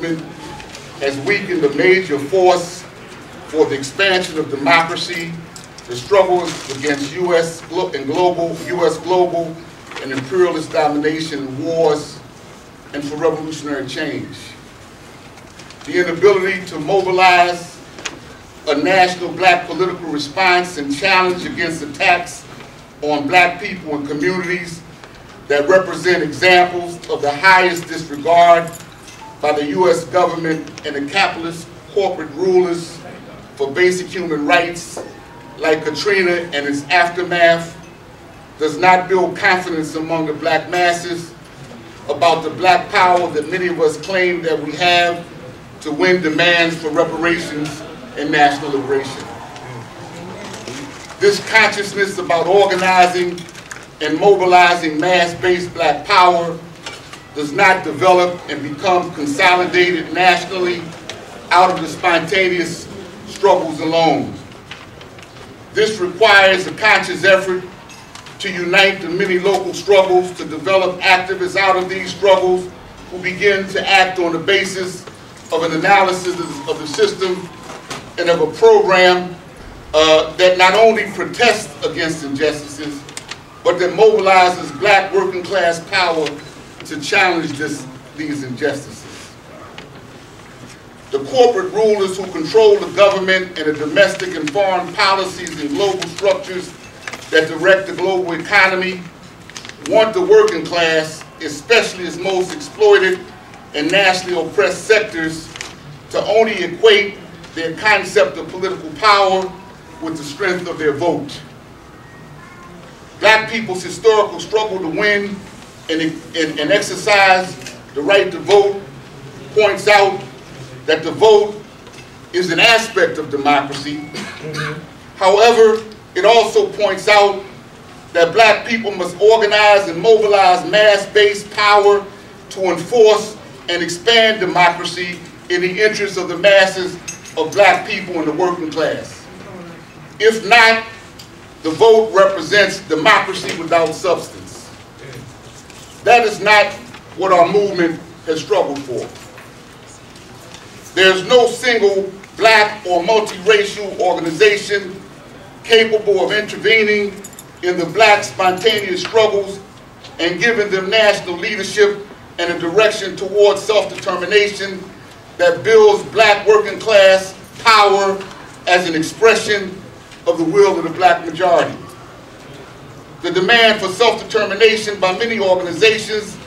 movement has weakened a major force for the expansion of democracy, the struggles against U.S. global and imperialist domination and wars, and for revolutionary change. The inability to mobilize a national black political response and challenge against attacks on black people and communities that represent examples of the highest disregard by the U.S. government and the capitalist corporate rulers for basic human rights, like Katrina and its aftermath, does not build confidence among the black masses about the black power that many of us claim that we have to win demands for reparations and national liberation. This consciousness about organizing and mobilizing mass-based black power does not develop and become consolidated nationally out of the spontaneous struggles alone. This requires a conscious effort to unite the many local struggles, to develop activists out of these struggles who begin to act on the basis of an analysis of the system and of a program that not only protests against injustices, but that mobilizes black working class power to challenge these injustices. The corporate rulers who control the government and the domestic and foreign policies and global structures that direct the global economy want the working class, especially its most exploited and nationally oppressed sectors, to only equate their concept of political power with the strength of their vote. Black people's historical struggle to win and exercise the right to vote points out that the vote is an aspect of democracy. However, it also points out that black people must organize and mobilize mass-based power to enforce and expand democracy in the interest of the masses of black people and the working class. If not, the vote represents democracy without substance. That is not what our movement has struggled for. There's no single black or multiracial organization capable of intervening in the black spontaneous struggles and giving them national leadership and a direction towards self-determination that builds black working class power as an expression of the will of the black majority. The demand for self-determination by many organizations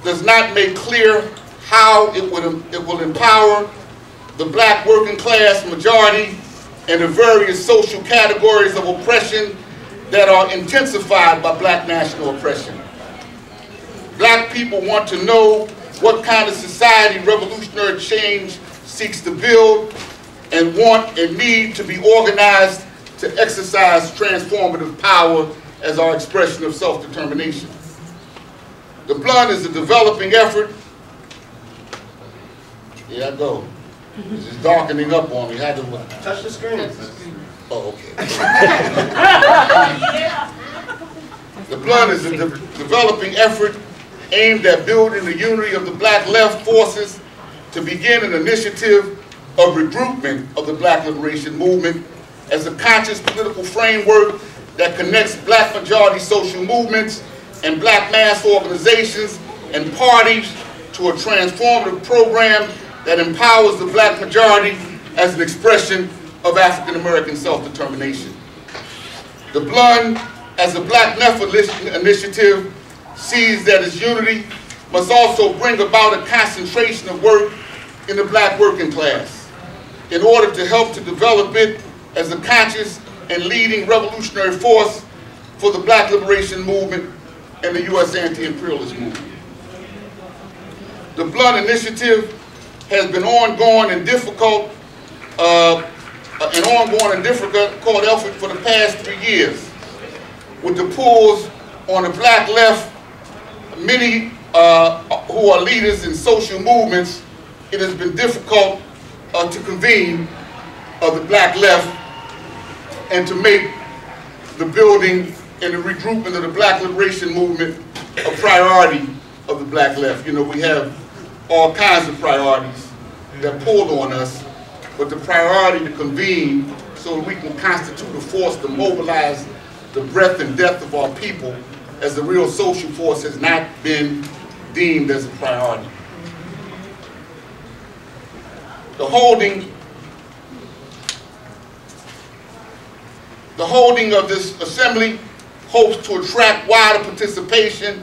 does not make clear how it will empower the black working class majority and the various social categories of oppression that are intensified by black national oppression. Black people want to know what kind of society revolutionary change seeks to build, and want and need to be organized to exercise transformative power as our expression of self-determination. The Blunt is a developing effort. Here I go. This is darkening up on me. How do I? Touch the screen. Oh, okay. The Blunt is a developing effort aimed at building the unity of the black left forces to begin an initiative of regroupment of the black liberation movement as a conscious political framework that connects black majority social movements and black mass organizations and parties to a transformative program that empowers the black majority as an expression of African American self-determination. The Blunt, as a black left initiative, sees that its unity must also bring about a concentration of work in the black working class in order to help to develop it as a conscious and leading revolutionary force for the black liberation movement and the U.S. anti-imperialist movement. The Blunt initiative has been ongoing and difficult effort for the past 3 years. With the pulls on the black left, many who are leaders in social movements, it has been difficult to convene the black left and to make the building and the regroupment of the black liberation movement a priority of the black left. You know, we have all kinds of priorities that pulled on us, but the priority to convene so that we can constitute a force to mobilize the breadth and depth of our people as a real social force has not been deemed as a priority. The holding of this assembly hopes to attract wider participation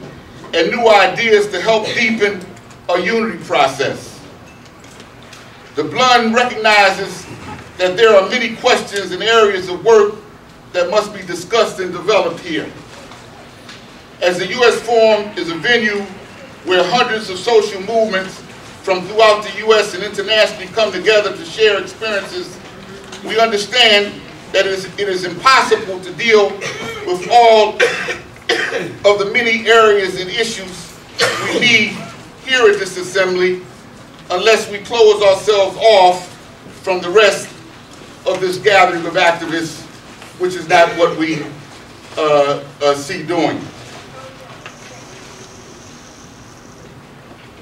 and new ideas to help deepen a unity process. The Blund recognizes that there are many questions and areas of work that must be discussed and developed here. As the U.S. Forum is a venue where hundreds of social movements from throughout the U.S. and internationally come together to share experiences, we understand that it is impossible to deal with all of the many areas and issues we need here at this assembly unless we close ourselves off from the rest of this gathering of activists, which is not what we see doing.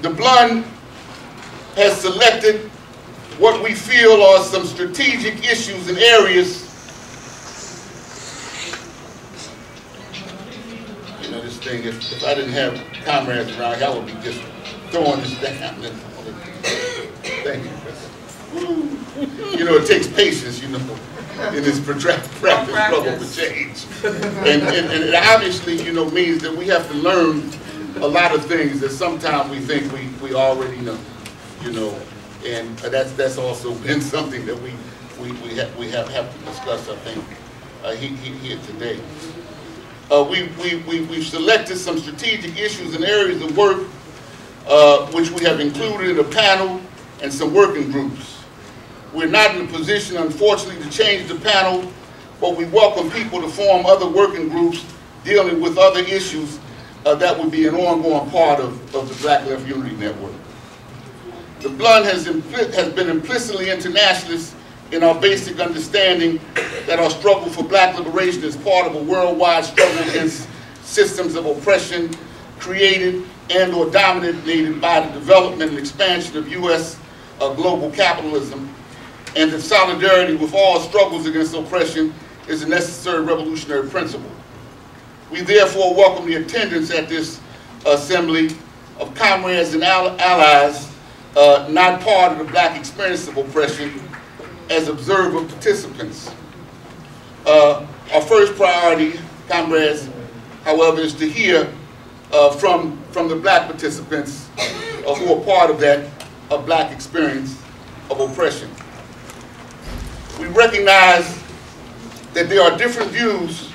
The Blund has selected what we feel are some strategic issues and areas. You know, this thing, if I didn't have comrades around here, I would be just throwing this down. Thank you, President. You know, it takes patience, you know, in this protracted struggle for change. And it obviously, you know, means that we have to learn a lot of things that sometimes we think we already know, you know, and that's also been something that we have to discuss, I think, here today. We've selected some strategic issues and areas of work which we have included in a panel and some working groups. We're not in a position, unfortunately, to change the panel, but we welcome people to form other working groups dealing with other issues that would be an ongoing part of the Black Left Unity Network. The Blund has been implicitly internationalist in our basic understanding that our struggle for black liberation is part of a worldwide struggle against systems of oppression created and or dominated by the development and expansion of U.S. Global capitalism, and that solidarity with all struggles against oppression is a necessary revolutionary principle. We therefore welcome the attendance at this assembly of comrades and allies not part of the black experience of oppression as observer participants. Our first priority, comrades, however, is to hear from the black participants who are part of that black experience of oppression. We recognize that there are different views.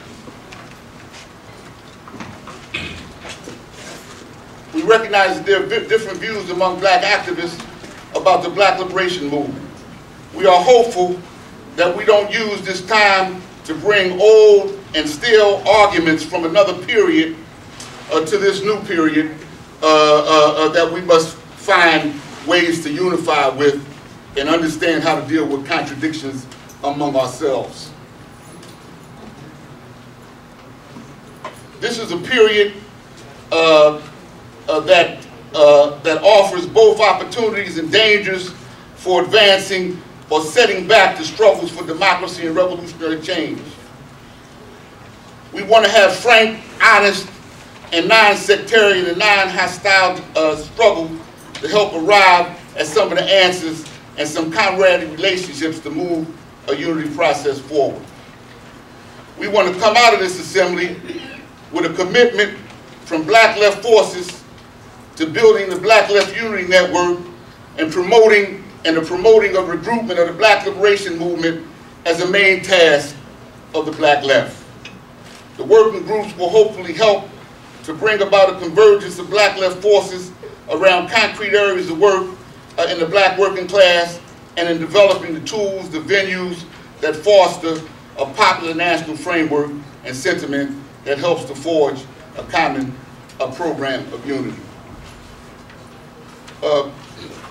We recognize that there are different views among black activists about the black liberation movement. We are hopeful that we don't use this time to bring old and stale arguments from another period to this new period that we must find ways to unify with and understand how to deal with contradictions among ourselves. This is a period that offers both opportunities and dangers for advancing or setting back the struggles for democracy and revolutionary change. We want to have frank, honest, and non-sectarian and non-hostile struggle to help arrive at some of the answers and some camaraderie relationships to move a unity process forward. We want to come out of this assembly with a commitment from black left forces to building the Black Left Unity Network and promoting of recruitment of the black liberation movement as a main task of the black left. The working groups will hopefully help to bring about a convergence of black left forces around concrete areas of work in the black working class and in developing the tools, the venues that foster a popular national framework and sentiment that helps to forge a common program of unity.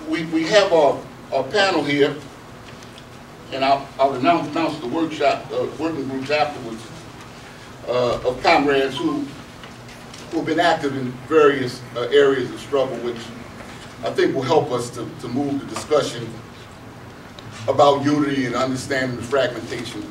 We have our panel here, and I'll announce the working groups afterwards of comrades who've been active in various areas of struggle, which I think will help us to move the discussion about unity and understanding the fragmentation